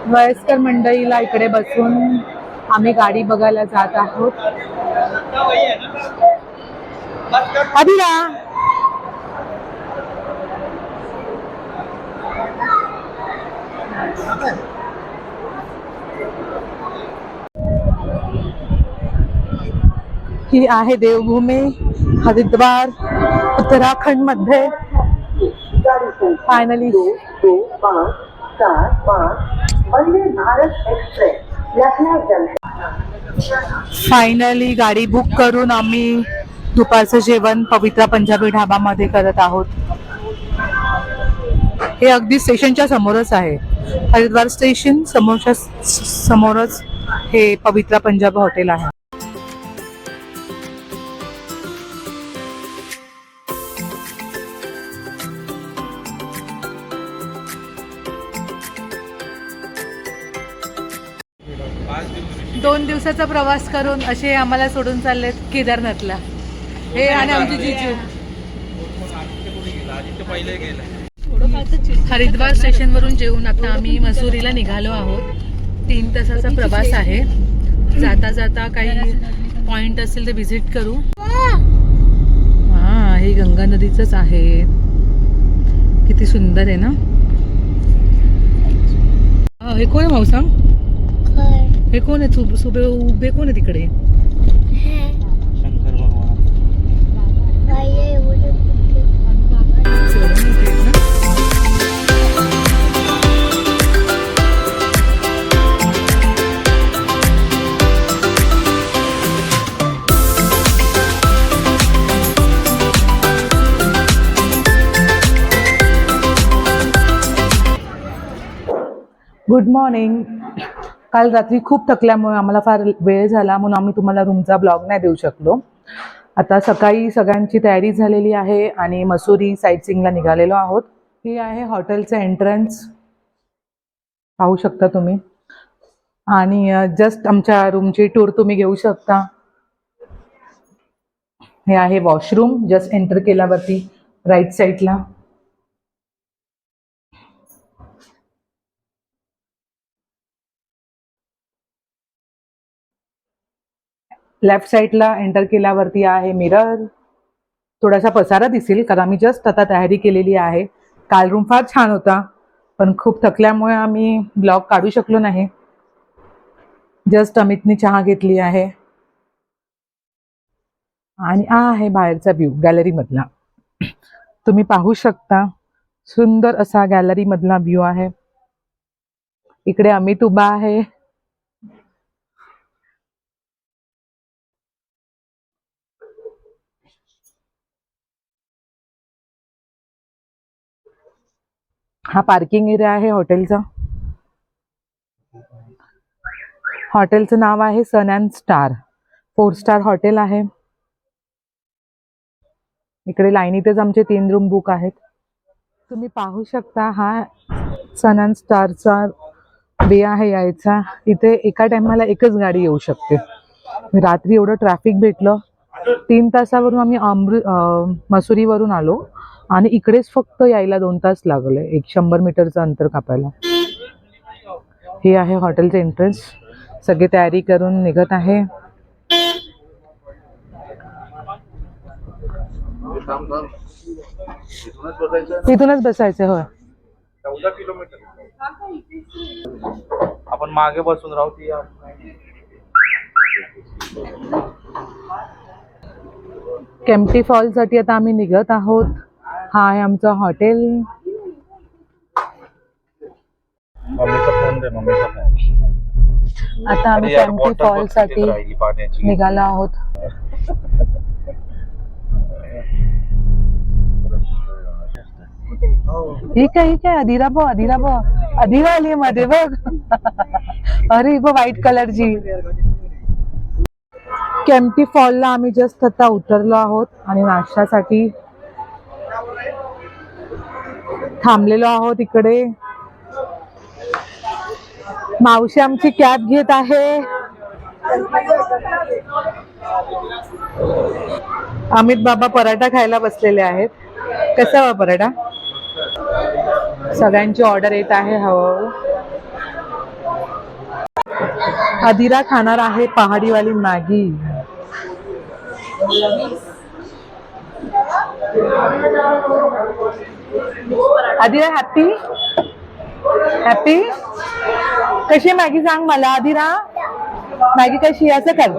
वयस्कर मंडळीला इकडे बसून आम्ही गाडी बघायला जात आहोत. अदिरा ही आहे देवभूमी हरिद्वार उत्तराखंड मध्ये. फायनली फायनली गाडी बुक करून आम्ही दुपारचं जेवण पवित्रा पंजाबी ढाबामध्ये करत आहोत. हे अगदी स्टेशनच्या समोरच आहे. हरिद्वार स्टेशन समोरच्या समोरच हे पवित्रा पंजाब हॉटेल आहे. दोन दिवसाचा प्रवास करून असे आम्हाला सोडून चाललेत केदारनाथला. हे आणि आमची जीजू. हरिद्वार स्टेशन वरून जेवून आता आम्ही मसुरीला निघालो आहोत. 3 तासाचा प्रवास आहे. जाता जाता काही पॉइंट असेल ते व्हिजिट करू. हा, हे गंगा नदीचंच आहे. किती सुंदर आहे ना. हे कोण आहे मावसा? हे कोण आहे? उभे कोण आहे तिकडे? शंकर भगवान. Good morning. काल रात्री खूप थकल्यामुळे आम्हाला फार वेळ झाला म्हणून आम्ही तुम्हाला रूमचा ब्लॉग नाही देऊ शकलो. आता सकाळी सगळ्यांची तयारी झालेली आहे आणि मसुरी साईटसीइंगला निघालेलो आहोत. ही आहे हॉटेलचं एंट्रन्स, पाहू शकता तुम्ही. आणि जस्ट आमच्या रूमची टूर तुम्ही घेऊ शकता. हे आहे वॉशरूम. जस्ट एंटर केल्यावरती राईट साईडला. लेफ्ट साईडला एंटर केल्यावरती आहे मिरर. थोडासा पसारा दिसेल कारण आम्ही जस्ट आता तयारी केलेली आहे. काल रूम फार छान होता पण खूप थकल्यामुळे आम्ही ब्लॉग काढू शकलो नाही. जस्ट अमितनी चहा घेतली आहे. आणि आहे बाहेरचा व्ह्यू गॅलरी मधला. तुम्ही पाहू शकता सुंदर असा गॅलरी मधला व्ह्यू आहे. इकडे अमित उभा आहे. हा पार्किंग एरिया आहे हॉटेलचा. हॉटेलचं नाव आहे सन अँड स्टार. 4 स्टार हॉटेल आहे. इकडे लाईनीतच आमचे 3 रूम बुक आहेत. तुम्ही पाहू शकता हा सन अँड स्टारचा वे आहे यायचा. इथे एका टायमाला एकच गाडी येऊ शकते. रात्री एवढं ट्रॅफिक भेटलं. 3 तासावरून आम्ही मसुरीवरून आलो आणि इकडेच फक्त यायला 2 तास लागले. 100 मीटरचं अंतर कापायला. हे आहे हॉटेलचे एंट्रन्स. सगळे तयारी करून निघत आहे. इथूनच बसायचं. होय, 14 किलोमीटर. आपण मागे बसून राहू. ती केम्प्टी फॉल साठी आता आम्ही निघत आहोत. हा आहे आमचं हॉटेल. आता आम्ही केम्प्टी फॉल साठी निघालो आहोत. ठीक आहे अदिरा बघ. अदिरा आली मध्ये बघ. अरे बघ व्हाईट कलरची. केम्प्टी फॉलला आम्ही जस्ट आता उतरलो आहोत आणि नाश्त्यासाठी थांबलेलो आहोत. इकडे मावशी आमची कॅब घेत आहे. अमित बाबा पराठा खायला बसलेले आहेत. कसा वा पराठा? सगळ्यांची ऑर्डर येत आहे हळूहळू. अदिरा खाणार आहे पहाडीवाली मॅगी. Adira happy happy. कशी मॅगी सांग मला अदिरा. मॅगी कशी असं कर.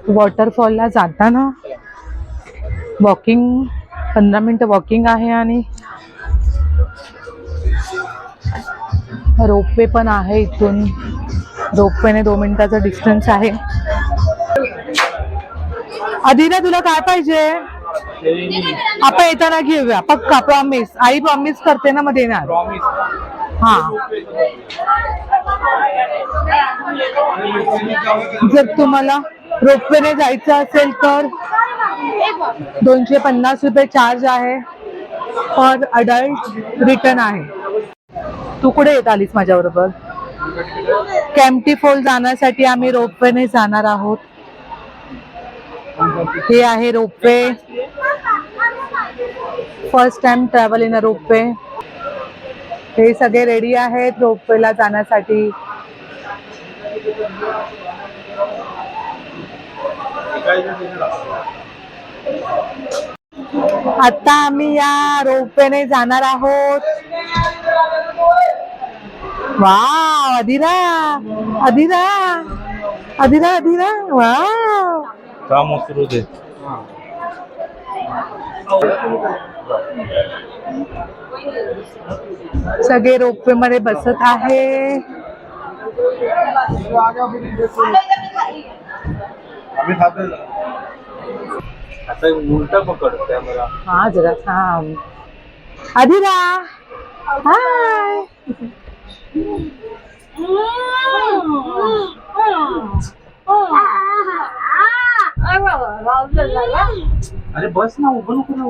वॉटरफॉलला जाताना वॉकिंग 15 मिनिटं वॉकिंग आहे आणि रोपवे पण आहे. इथून रोपवेने 2 मिनिटाचा डिस्टन्स आहे. अदिरा तुला काय पाहिजे. आपण येताना घेऊया पक्का. प्रॉमिस. आई प्रॉमिस करते ना मग देणार. हा. जर तुम्हाला रोपवेने जायचं असेल तर 250 रुपये चार्ज आहे. पर अडल्ट रिटर्न आहे. तू कुठे येत आलीस माझ्याबरोबर. कॅम्प्टी फॉल जाण्यासाठी आम्ही रोपवेने जाणार आहोत. हे आहे ropeway. First time travel in a ropeway. हे सगळे रेडी आहेत रोपवेला जाण्यासाठी. आता आम्ही या रोपवेने जाणार आहोत. वाव अदिरा अदिरा अदिरा अदिरा. वाव काम उतरू दे. सगळे रोपवे मध्ये बसत आहे. आता उलटा पकड कॅमेरा. हा जरा थांब. अदिरा हाय. अरे बस ना उभं नको ना.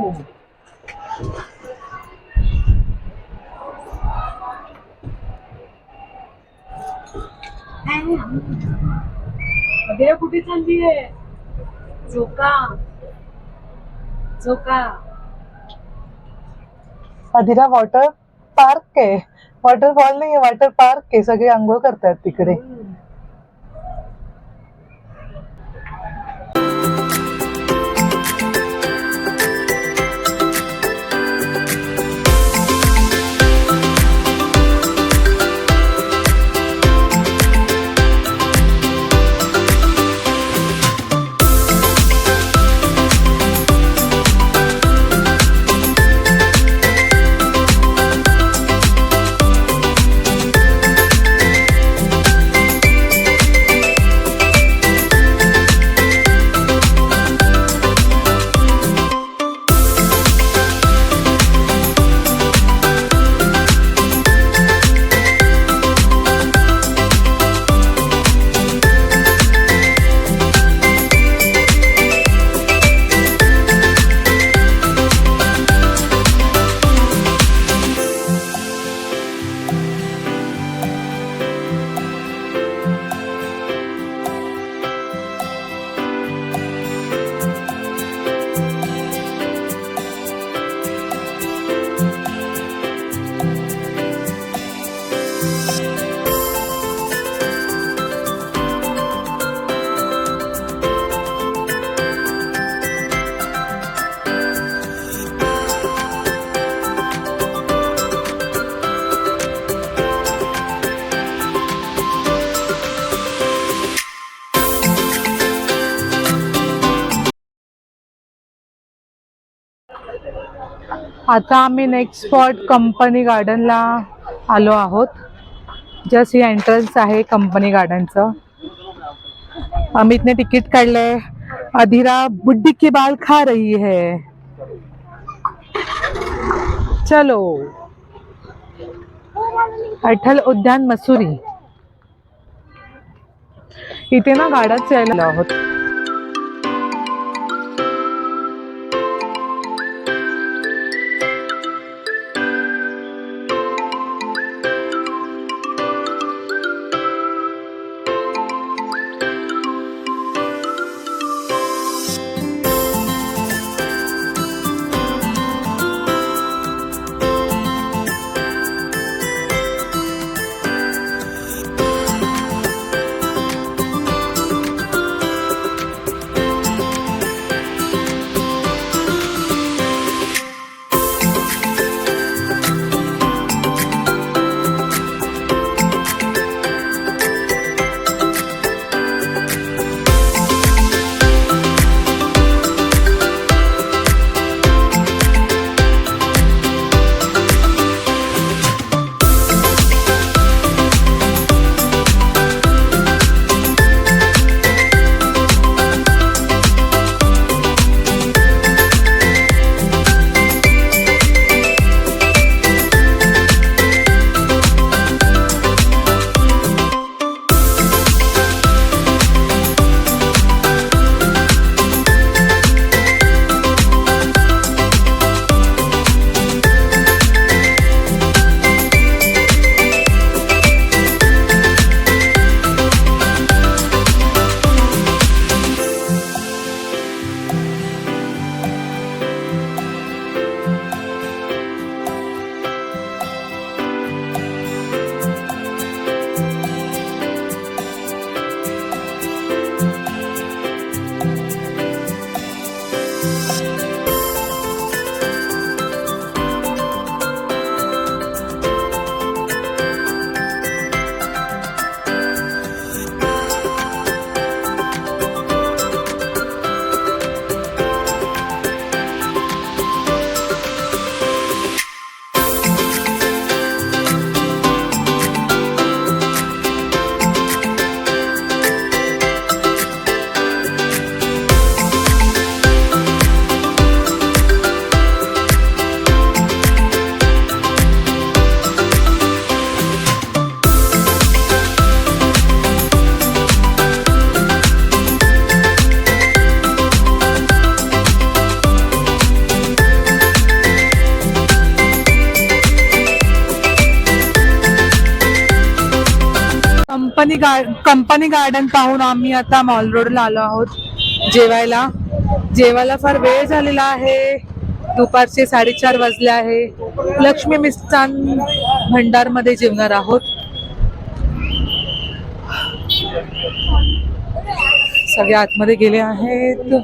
अदिरा कुठे चालली आहे. झोका झोका. अदिरा वॉटर पार्क आहे. वॉटरफॉल नाही वॉटर पार्क आहे. सगळे आंघोळ करतात तिकडे. आता आम्ही नेक्स्ट स्पॉट कंपनी गार्डनला आलो आहोत. जस्ट ही एंट्रन्स आहे कंपनी गार्डनचं. अमितने तिकीट काढलंय. अधीरा बुड्ढी के बाल खा रही है. चलो. अठल उद्यान मसुरी. इथे ना गाड्याच यायला आहोत. कंपनी गार्डन पाहून आम्ही आता मॉल रोडला आलो आहोत जेवायला फार वेळ झालेला आहे. दुपारचे 4:30 वाजले आहे. लक्ष्मी मिष्टान भंडार मध्ये जेवणार आहोत. सगळे आतमध्ये गेले आहेत.